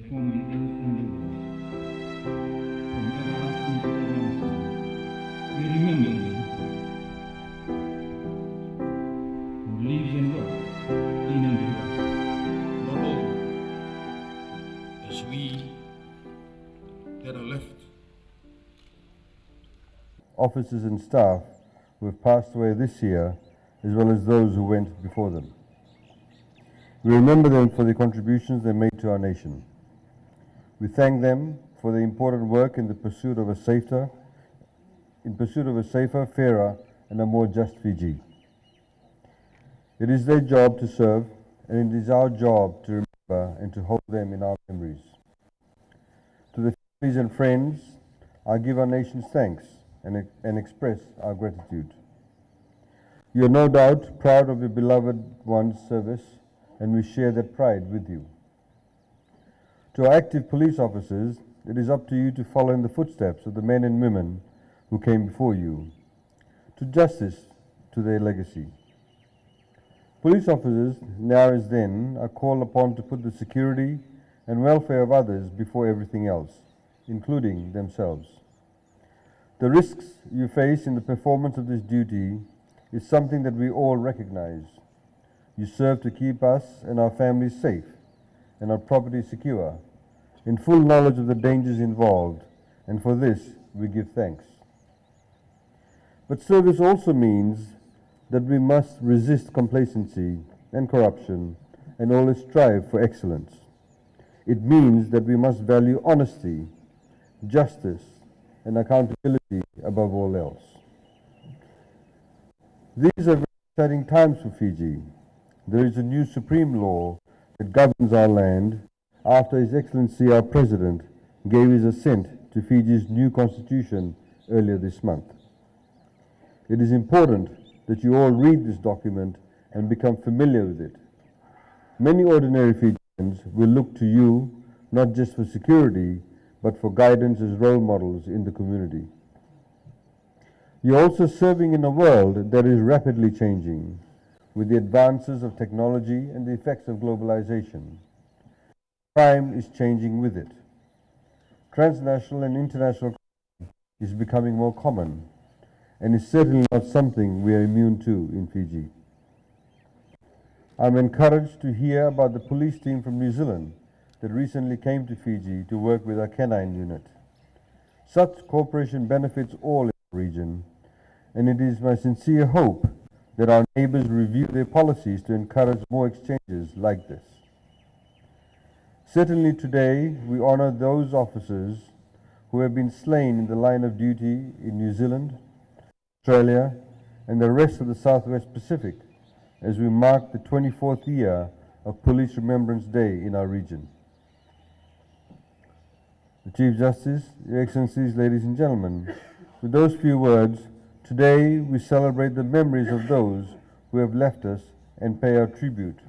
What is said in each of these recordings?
from the earth and the world, from everlasting to everlasting. We remember him who lives and works in and through us. Not all as we that are left. Officers and staff who have passed away this year, as well as those who went before them. We remember them for the contributions they made to our nation. We thank them for their important work in the pursuit of a safer, fairer, and a more just Fiji. It is their job to serve, and it is our job to remember and to hold them in our memories. To the families and friends, I give our nation's thanks and express our gratitude. You are no doubt proud of your beloved one's service, and we share that pride with you. To our active police officers, it is up to you to follow in the footsteps of the men and women who came before you, to justice to their legacy. Police officers, now as then, are called upon to put the security and welfare of others before everything else, including themselves. The risks you face in the performance of this duty is something that we all recognize. You serve to keep us and our families safe and our property secure, in full knowledge of the dangers involved, and for this we give thanks. But service also means that we must resist complacency and corruption and always strive for excellence. It means that we must value honesty, justice, and accountability above all else. These are very exciting times for Fiji. There is a new supreme law that governs our land after His Excellency our President gave his assent to Fiji's new constitution earlier this month. It is important that you all read this document and become familiar with it. Many ordinary Fijians will look to you not just for security, but for guidance as role models in the community. You're also serving in a world that is rapidly changing with the advances of technology and the effects of globalization. Crime is changing with it. Transnational and international crime is becoming more common and is certainly not something we are immune to in Fiji. I'm encouraged to hear about the police team from New Zealand that recently came to Fiji to work with our canine unit. Such cooperation benefits all in the region, and it is my sincere hope that our neighbors review their policies to encourage more exchanges like this. Certainly today, we honor those officers who have been slain in the line of duty in New Zealand, Australia, and the rest of the Southwest Pacific as we mark the 24th year of Police Remembrance Day in our region. The Chief Justice, Your Excellencies, ladies and gentlemen, with those few words, today we celebrate the memories of those who have left us and pay our tribute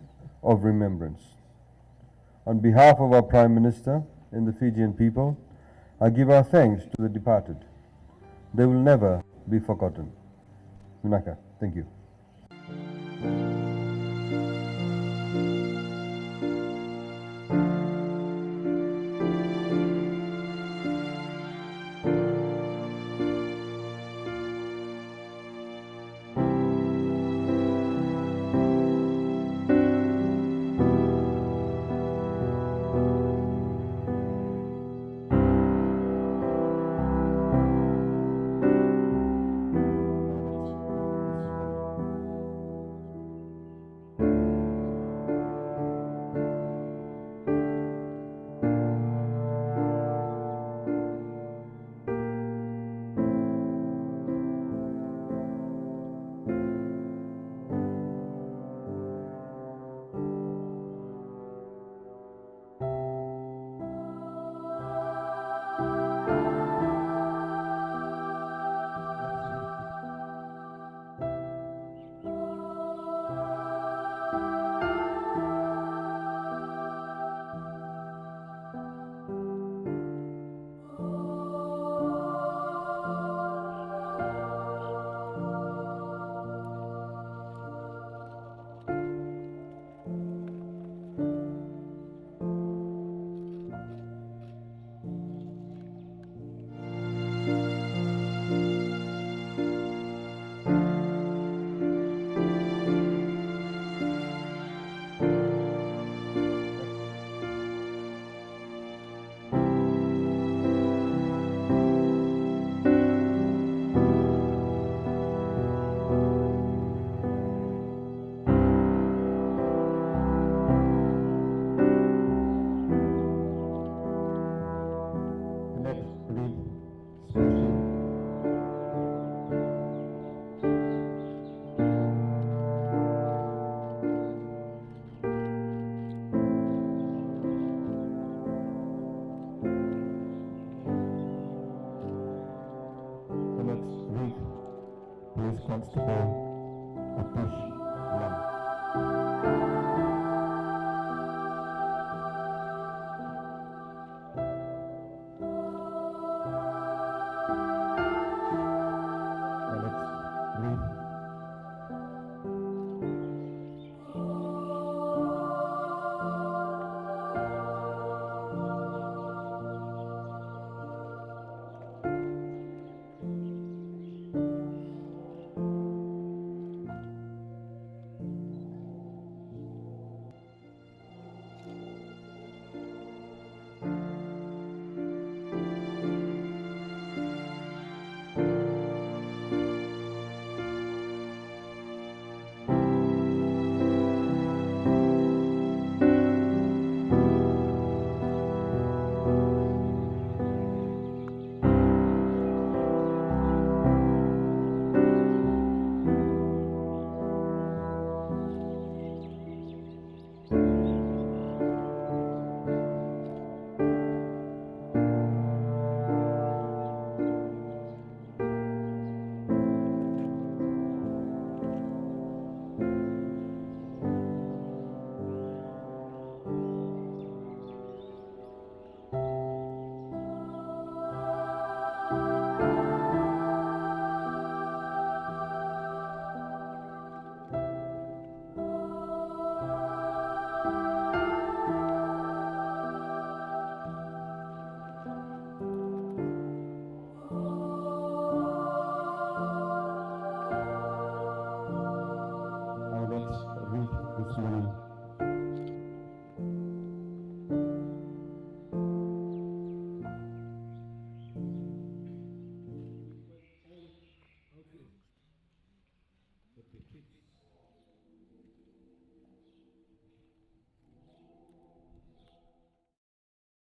of remembrance. On behalf of our Prime Minister and the Fijian people, I give our thanks to the departed. They will never be forgotten. Vinaka, thank you. Police Constable Atish Lam. Now let's read. Now let's read this morning. All outfits that the kids